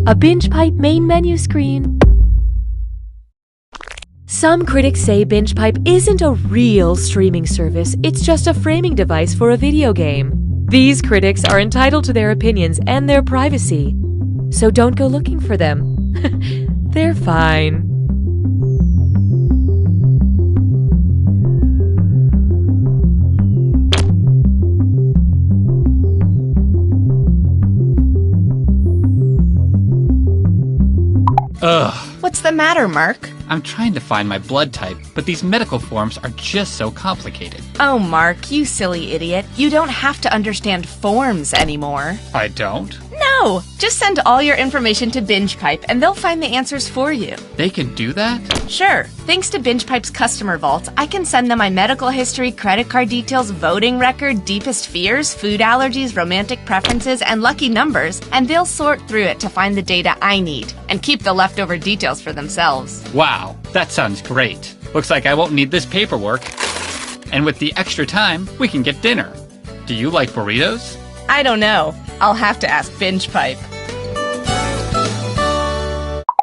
A binge pipe main menu screen. Some critics say binge pipe isn't a real streaming service, it's just a framing device for a video game. These critics are entitled to their opinions and their privacy, so don't go looking for them. They're fine. Ugh. What's the matter, Mark? I'm trying to find my blood type, but these medical forms are just so complicated. Oh, Mark, you silly idiot. You don't have to understand forms anymore. I don't? No! Just send all your information to BingePipe and they'll find the answers for you. They can do that? Sure. Thanks to BingePipe's customer vault, I can send them my medical history, credit card details, voting record, deepest fears, food allergies, romantic preferences, and lucky numbers, and they'll sort through it to find the data I need and keep the leftover details for themselves. Wow, that sounds great. Looks like I won't need this paperwork. And with the extra time, we can get dinner. Do you like burritos? I don't know. I'll have to ask BingePipe.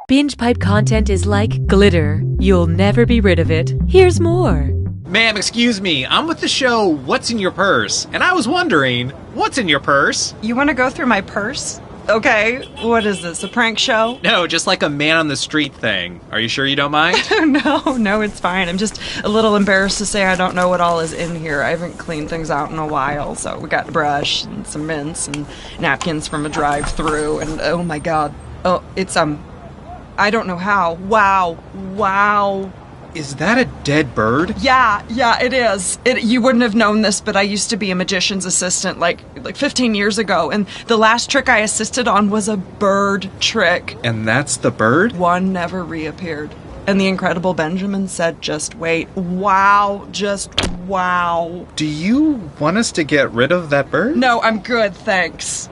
Binge pipe content is like glitter. You'll never be rid of it. Here's more. Ma'am, excuse me. I'm with the show What's in Your Purse? And I was wondering, what's in your purse? You want to go through my purse? Okay, what is this, a prank show? No, just like a man on the street thing. Are you sure you don't mind? No, it's fine. I'm just a little embarrassed to say I don't know what all is in here. I haven't cleaned things out in a while, so we got a brush and some mints and napkins from a drive-thru, and oh my god. Oh, it's, I don't know how. Wow. Is that a dead bird? Yeah, it is. You wouldn't have known this, but I used to be a magician's assistant like 15 years ago, and the last trick I assisted on was a bird trick. And that's the bird? One never reappeared. And the incredible Benjamin said, just wait. Wow, just wow. Do you want us to get rid of that bird? No, I'm good, thanks.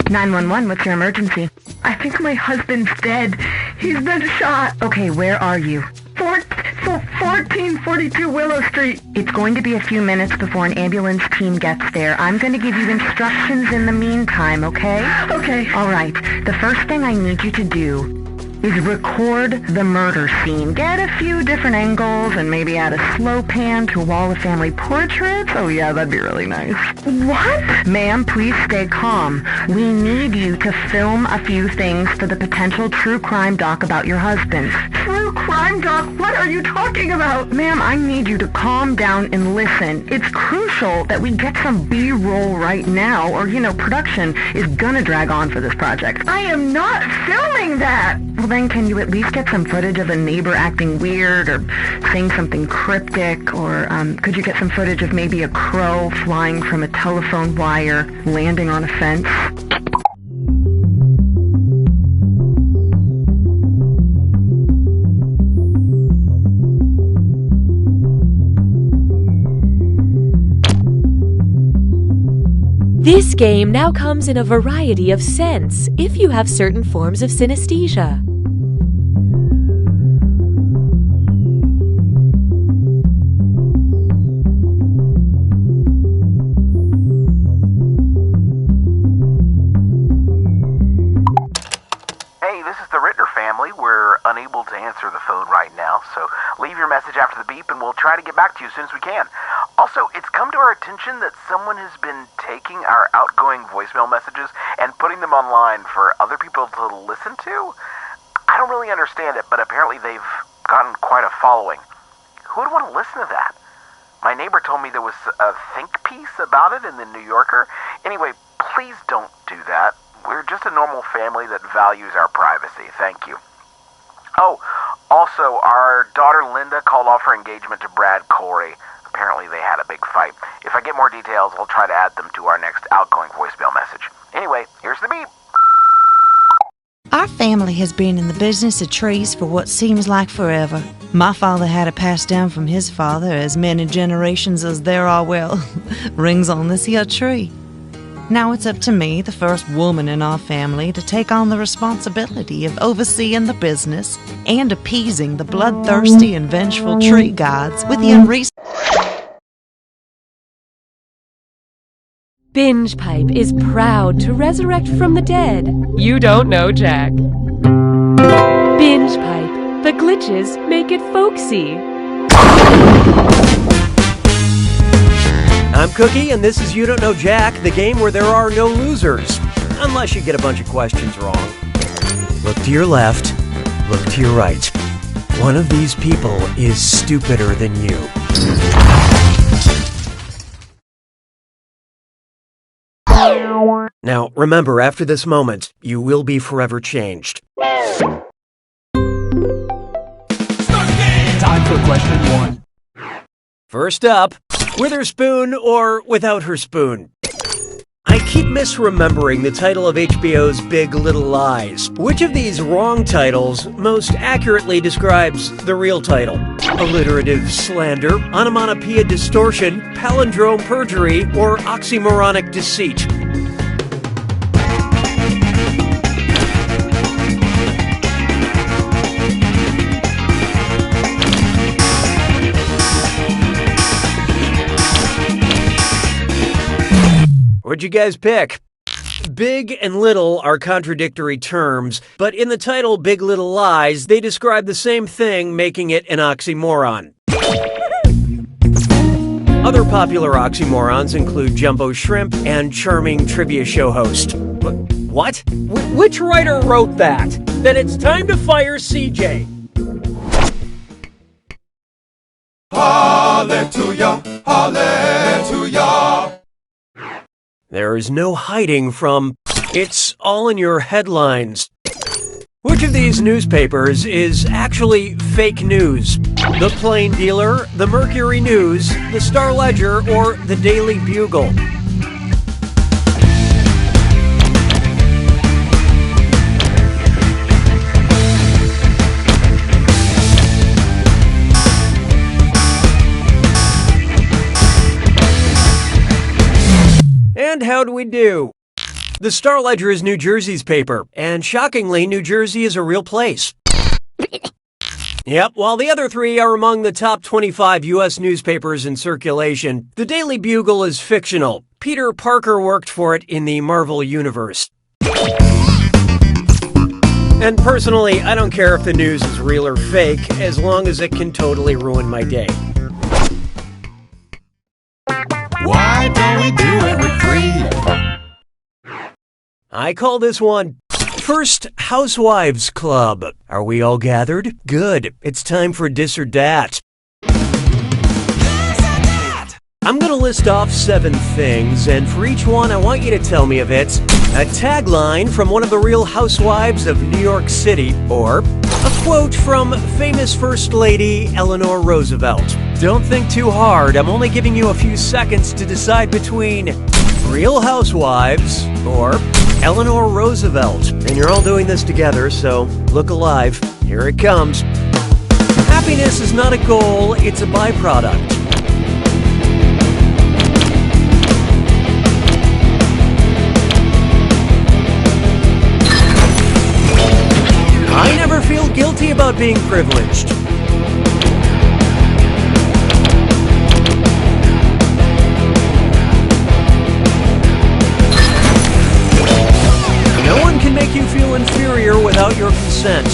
911, what's your emergency? I think my husband's dead. He's been shot. Okay, where are you? 1442 Willow Street. It's going to be a few minutes before an ambulance team gets there. I'm going to give you instructions in the meantime, okay? Okay. All right. The first thing I need you to do is record the murder scene. Get a few different angles and maybe add a slow pan to a wall of family portraits. Oh yeah, that'd be really nice. What? Ma'am, please stay calm. We need you to film a few things for the potential true crime doc about your husband. True crime doc? What are you talking about? Ma'am, I need you to calm down and listen. It's crucial that we get some B-roll right now, or, production is gonna drag on for this project. I am not filming that! Well, then can you at least get some footage of a neighbor acting weird or saying something cryptic? Or could you get some footage of maybe a crow flying from a telephone wire, landing on a fence? This game now comes in a variety of scents if you have certain forms of synesthesia. Hey, this is the Ritter family. We're unable to answer the phone right now, so leave your message after the beep and we'll try to get back to you as soon as we can. Also, it's come to our attention that someone has been taking our outgoing voicemail messages and putting them online for other people to listen to. I don't really understand it, but apparently they've gotten quite a following. Who would want to listen to that? My neighbor told me there was a think piece about it in the New Yorker. Anyway, please don't do that. We're just a normal family that values our privacy. Thank you. Oh, also, our daughter Linda called off her engagement to Brad Corey. Apparently they had a big fight. If I get more details, I'll try to add them to our next outgoing voicemail message. Anyway, here's the beep. Our family has been in the business of trees for what seems like forever. My father had it passed down from his father as many generations as there are, rings on this here tree. Now it's up to me, the first woman in our family, to take on the responsibility of overseeing the business and appeasing the bloodthirsty and vengeful tree gods with the unreasonable... Binge Pipe is proud to resurrect from the dead. You don't know, Jack. Binge Pipe. The glitches make it folksy. I'm Cookie, and this is You Don't Know Jack, the game where there are no losers. Unless you get a bunch of questions wrong. Look to your left, look to your right. One of these people is stupider than you. Now, remember, after this moment, you will be forever changed. Time for question 1. First up, with her spoon or without her spoon? I keep misremembering the title of HBO's Big Little Lies. Which of these wrong titles most accurately describes the real title? Alliterative slander, onomatopoeia distortion, palindrome perjury, or oxymoronic deceit? What'd you guys pick? Big and little are contradictory terms, but in the title Big Little Lies, they describe the same thing, making it an oxymoron. Other popular oxymorons include jumbo shrimp and charming trivia show host. What? Which writer wrote that? Then it's time to fire CJ. Hallelujah, hallelujah. There is no hiding from it's all in your headlines. Which of these newspapers is actually fake news? The Plain Dealer, the Mercury News, the Star Ledger, or the Daily Bugle? And how do we do? The Star Ledger is New Jersey's paper, and shockingly, New Jersey is a real place. Yep, while the other three are among the top 25 U.S. newspapers in circulation, the Daily Bugle is fictional. Peter Parker worked for it in the Marvel Universe. And personally, I don't care if the news is real or fake, as long as it can totally ruin my day. Why don't we do it for free? I call this one First Housewives Club. Are we all gathered? Good. It's time for Dis or Dat. I'm going to list off 7 things, and for each one, I want you to tell me if it's a tagline from one of the real housewives of New York City, or a quote from famous First Lady Eleanor Roosevelt. Don't think too hard. I'm only giving you a few seconds to decide between Real Housewives or Eleanor Roosevelt. And you're all doing this together, so look alive. Here it comes. Happiness is not a goal, it's a byproduct. I never feel guilty about being privileged. No one can make you feel inferior without your consent.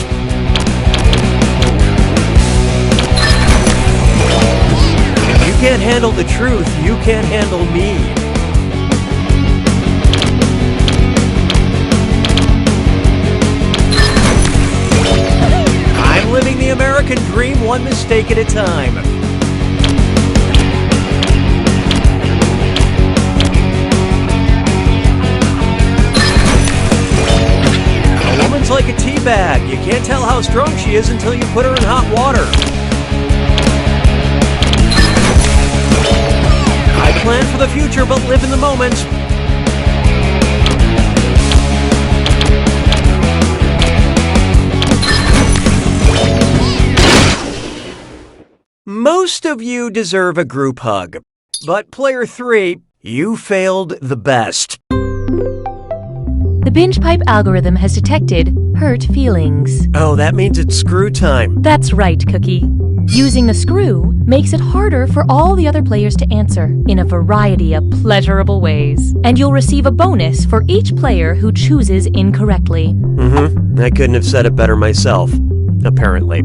If you can't handle the truth, you can't handle me. I'm living the American dream one mistake at a time. A woman's like a tea bag. You can't tell how strong she is until you put her in hot water. I plan for the future, but live in the moment. Most of you deserve a group hug, but player 3, you failed the best. The Binge Pipe algorithm has detected hurt feelings. Oh, that means it's screw time. That's right, Cookie. Using the screw makes it harder for all the other players to answer in a variety of pleasurable ways. And you'll receive a bonus for each player who chooses incorrectly. I couldn't have said it better myself, apparently.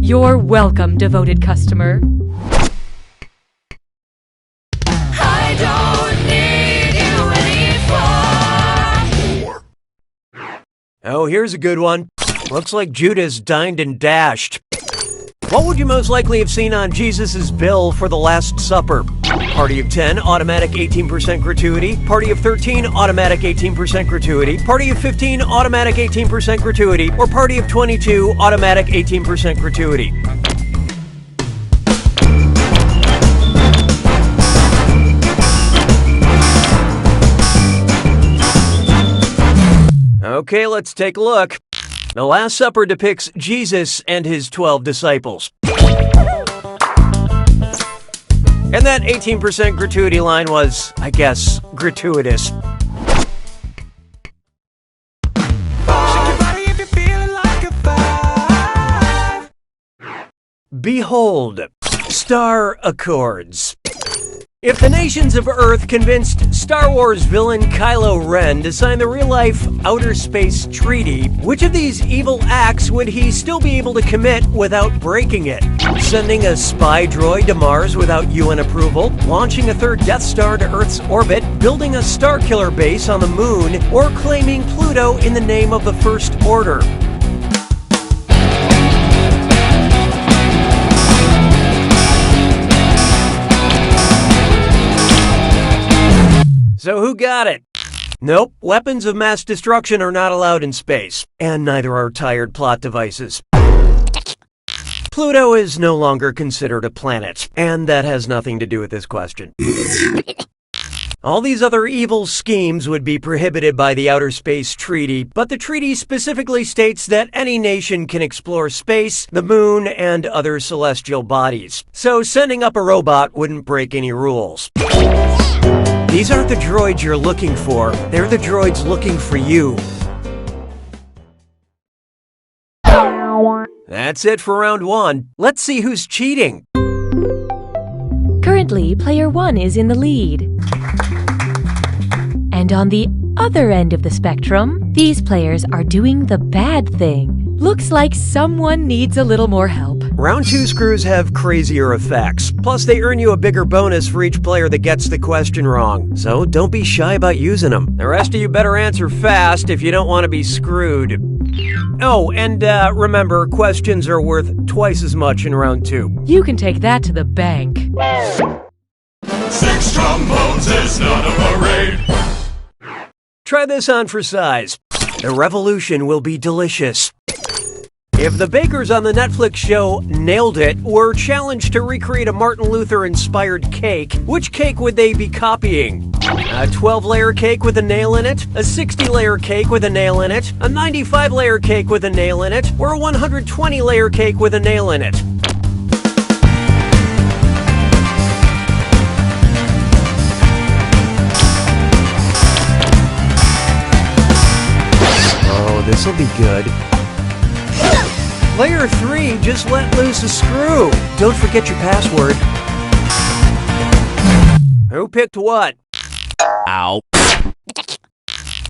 You're welcome, devoted customer. I don't need you anymore. Oh, here's a good one. Looks like Judas dined and dashed. What would you most likely have seen on Jesus' bill for the Last Supper? Party of 10, automatic 18% gratuity. Party of 13, automatic 18% gratuity. Party of 15, automatic 18% gratuity. Or Party of 22, automatic 18% gratuity. Okay, let's take a look. The Last Supper depicts Jesus and his 12 disciples. And that 18% gratuity line was, I guess, gratuitous. Behold, Star Accords. If the nations of Earth convinced Star Wars villain Kylo Ren to sign the real-life Outer Space Treaty, which of these evil acts would he still be able to commit without breaking it? Sending a spy droid to Mars without UN approval, launching a third Death Star to Earth's orbit, building a Starkiller base on the moon, or claiming Pluto in the name of the First Order? So who got it? Nope, weapons of mass destruction are not allowed in space, and neither are tired plot devices. Pluto is no longer considered a planet, and that has nothing to do with this question. All these other evil schemes would be prohibited by the Outer Space Treaty, but the treaty specifically states that any nation can explore space, the moon, and other celestial bodies. So sending up a robot wouldn't break any rules. These aren't the droids you're looking for. They're the droids looking for you. That's it for round one. Let's see who's cheating. Currently, player 1 is in the lead. And on the other end of the spectrum, these players are doing the bad thing. Looks like someone needs a little more help. Round 2 screws have crazier effects. Plus, they earn you a bigger bonus for each player that gets the question wrong. So don't be shy about using them. The rest of you better answer fast if you don't want to be screwed. Oh, and remember, questions are worth twice as much in round 2. You can take that to the bank. 6 trombones is not a parade. Try this on for size. The revolution will be delicious. If the bakers on the Netflix show Nailed It were challenged to recreate a Martin Luther-inspired cake, which cake would they be copying? A 12-layer cake with a nail in it? A 60-layer cake with a nail in it? A 95-layer cake with a nail in it? Or a 120-layer cake with a nail in it? Oh, this'll be good. Layer 3 just let loose a screw. Don't forget your password. Who picked what? Ow.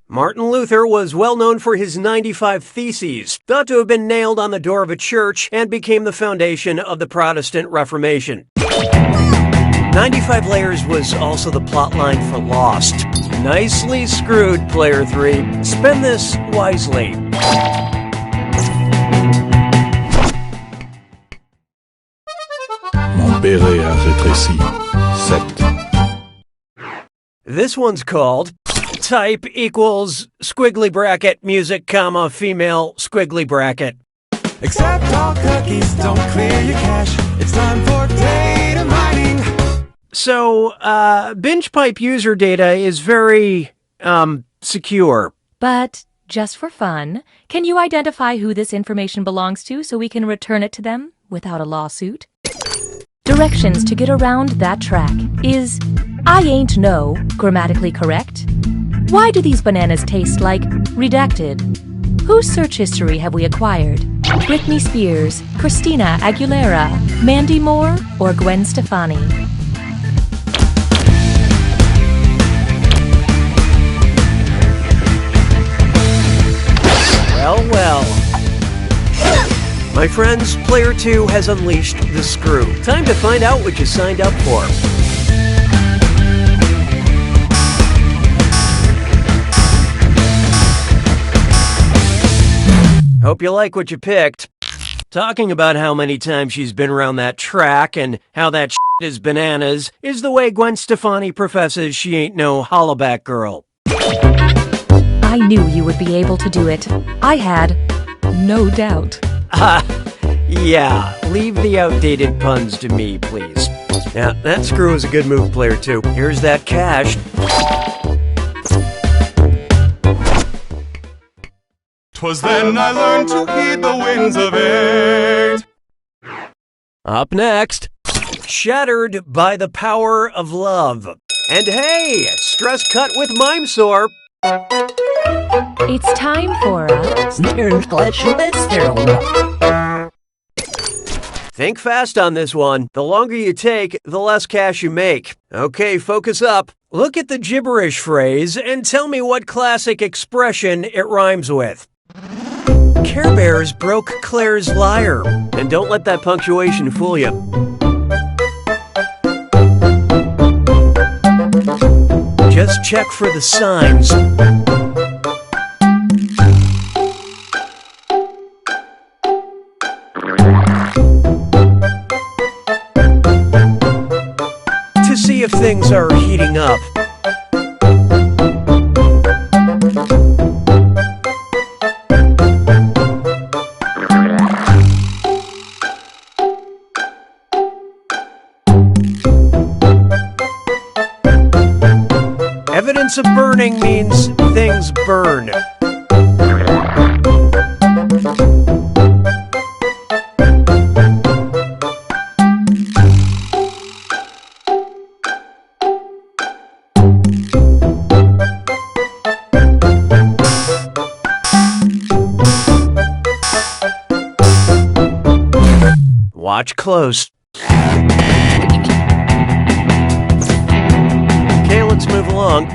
Martin Luther was well known for his 95 Theses, thought to have been nailed on the door of a church and became the foundation of the Protestant Reformation. 95 Layers was also the plotline for Lost. Nicely screwed, Player 3. Spend this wisely. Mon béret a rétréci. 7. This one's called type equals squiggly bracket music comma female squiggly bracket. Accept all cookies, don't clear your cache. It's time for data mining. So, binge pipe user data is very, secure. But just for fun, can you identify who this information belongs to so we can return it to them without a lawsuit? Directions to get around that track. Is I ain't no grammatically correct? Why do these bananas taste like redacted? Whose search history have we acquired? Britney Spears, Christina Aguilera, Mandy Moore, or Gwen Stefani? Well. My friends, Player 2 has unleashed the screw. Time to find out what you signed up for. Hope you like what you picked. Talking about how many times she's been around that track and how that shit is bananas is the way Gwen Stefani professes she ain't no hollaback girl. I knew you would be able to do it. I had no doubt. Yeah, leave the outdated puns to me, please. Yeah, that screw is a good move, Player 2. Here's that cash. 'Twas then I learned to heed the winds of eight. Up next, Shattered by the Power of Love. And hey, stress cut with Mime Sore. It's time for a... Think fast on this one. The longer you take, the less cash you make. Okay, focus up. Look at the gibberish phrase and tell me what classic expression it rhymes with. Care Bears broke Claire's lyre. And don't let that punctuation fool you. Just check for the signs. To see if things are heating up. Evidence of burning means things burn. Watch close. Okay, let's move along.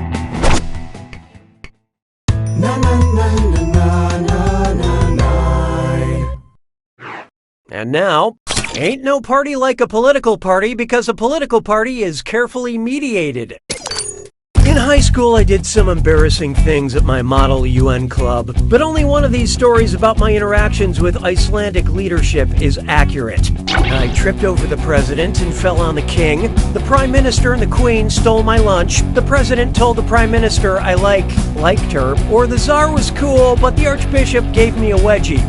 And now, ain't no party like a political party because a political party is carefully mediated. In high school, I did some embarrassing things at my Model UN club, but only one of these stories about my interactions with Icelandic leadership is accurate. I tripped over the president and fell on the king. The prime minister and the queen stole my lunch. The president told the prime minister I liked her, or the czar was cool, but the archbishop gave me a wedgie.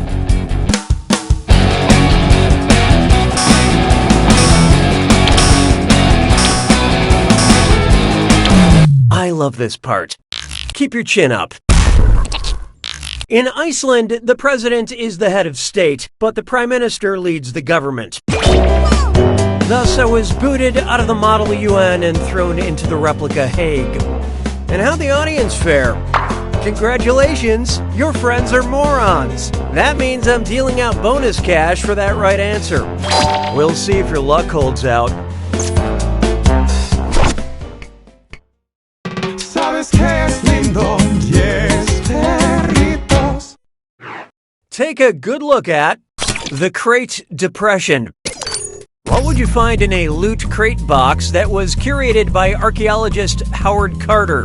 I love this part. Keep your chin up. In Iceland, the president is the head of state, but the prime minister leads the government. Thus, I was booted out of the Model UN and thrown into the replica Hague. And how'd the audience fare? Congratulations, your friends are morons. That means I'm dealing out bonus cash for that right answer. We'll see if your luck holds out. Take a good look at the Crate Depression. What would you find in a loot crate box that was curated by archaeologist Howard Carter?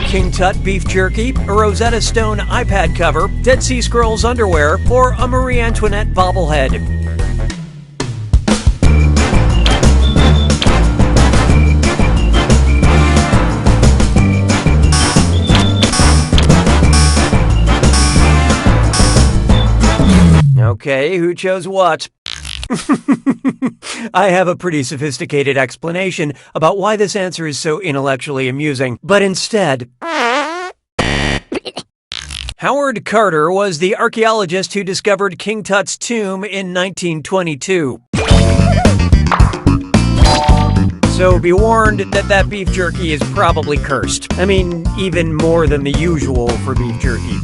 King Tut beef jerky, a Rosetta Stone iPad cover, Dead Sea Scrolls underwear, or a Marie Antoinette bobblehead? Okay, who chose what? I have a pretty sophisticated explanation about why this answer is so intellectually amusing, but instead... Howard Carter was the archaeologist who discovered King Tut's tomb in 1922. So be warned that beef jerky is probably cursed. I mean, even more than the usual for beef jerky.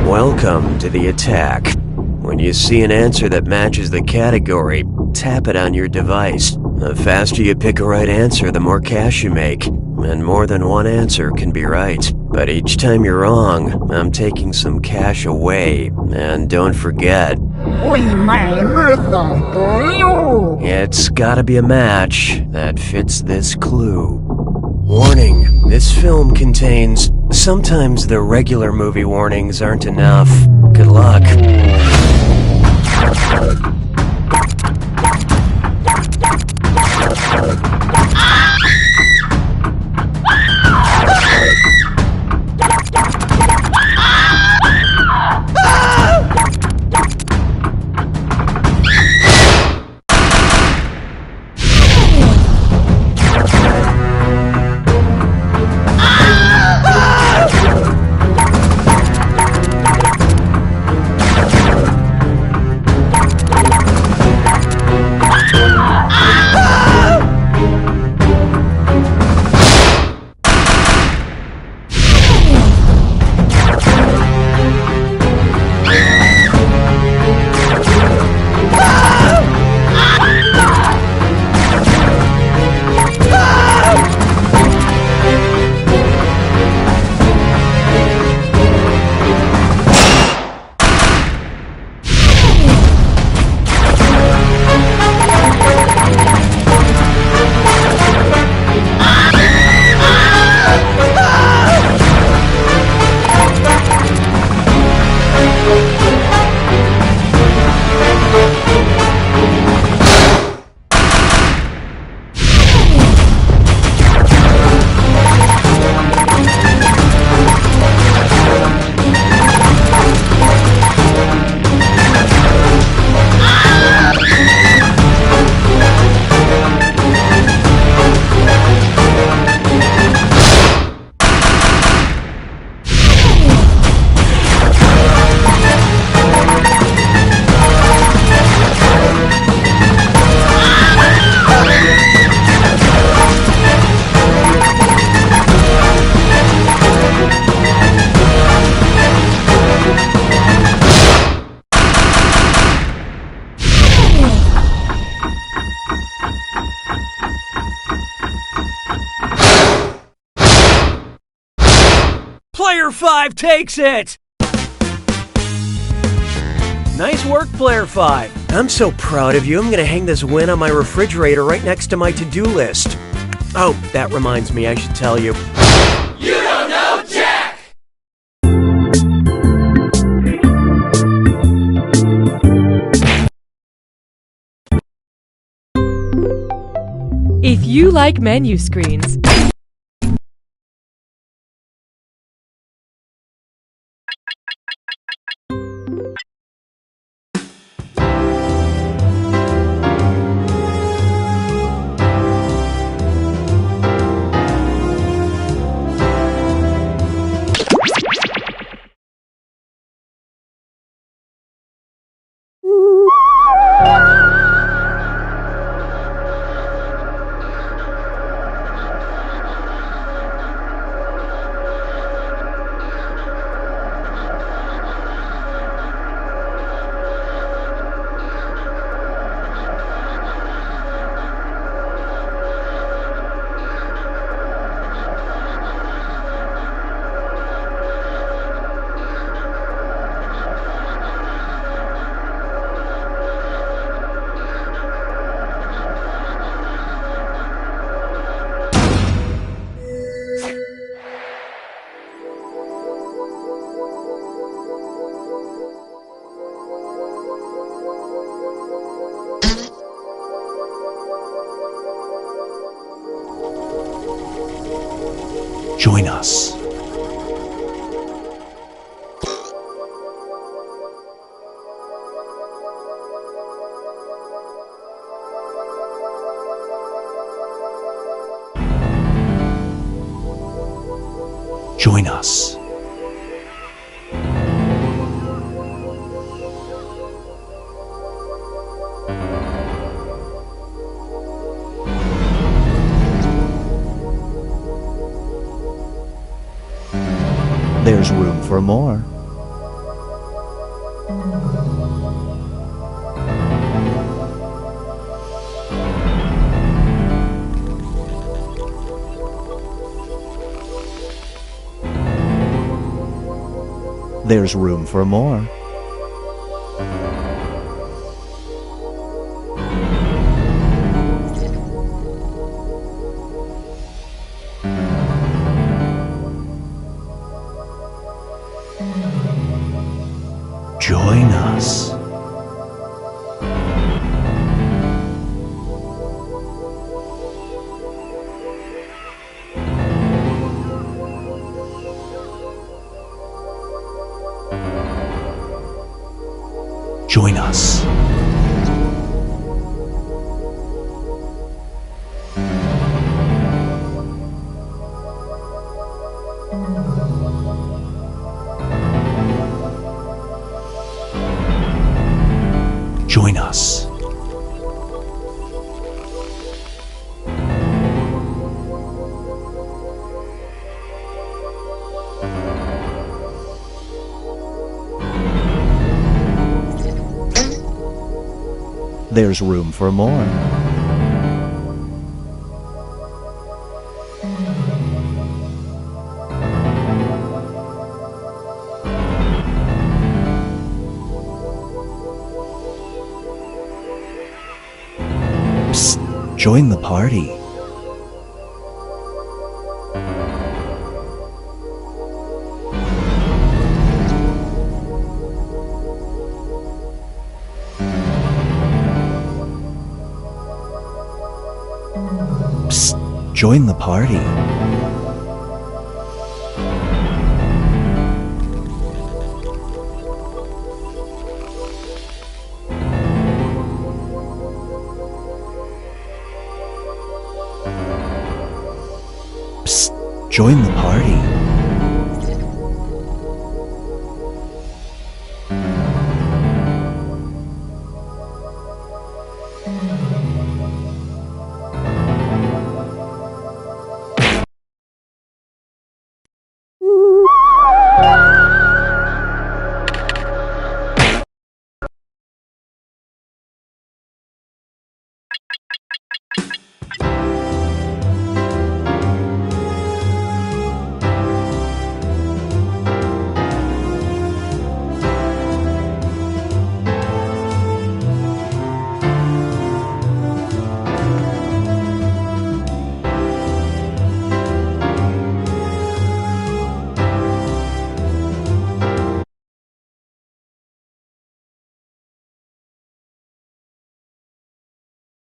Welcome to the attack. When you see an answer that matches the category, tap it on your device. The faster you pick a right answer, the more cash you make. And more than one answer can be right. But each time you're wrong, I'm taking some cash away. And don't forget, it's gotta be a match that fits this clue. Warning, this film contains... Sometimes the regular movie warnings aren't enough. Good luck. Player 5 takes it! Nice work, Player 5. I'm so proud of you. I'm gonna hang this win on my refrigerator right next to my to-do list. Oh, that reminds me, I should tell you. You don't know Jack! If you like menu screens, Join us. Join us. There's room for more. There's room for more. Join us. Join us. Join us. There's room for more. Psst, join the party. Psst, join the party. Psst, join the party.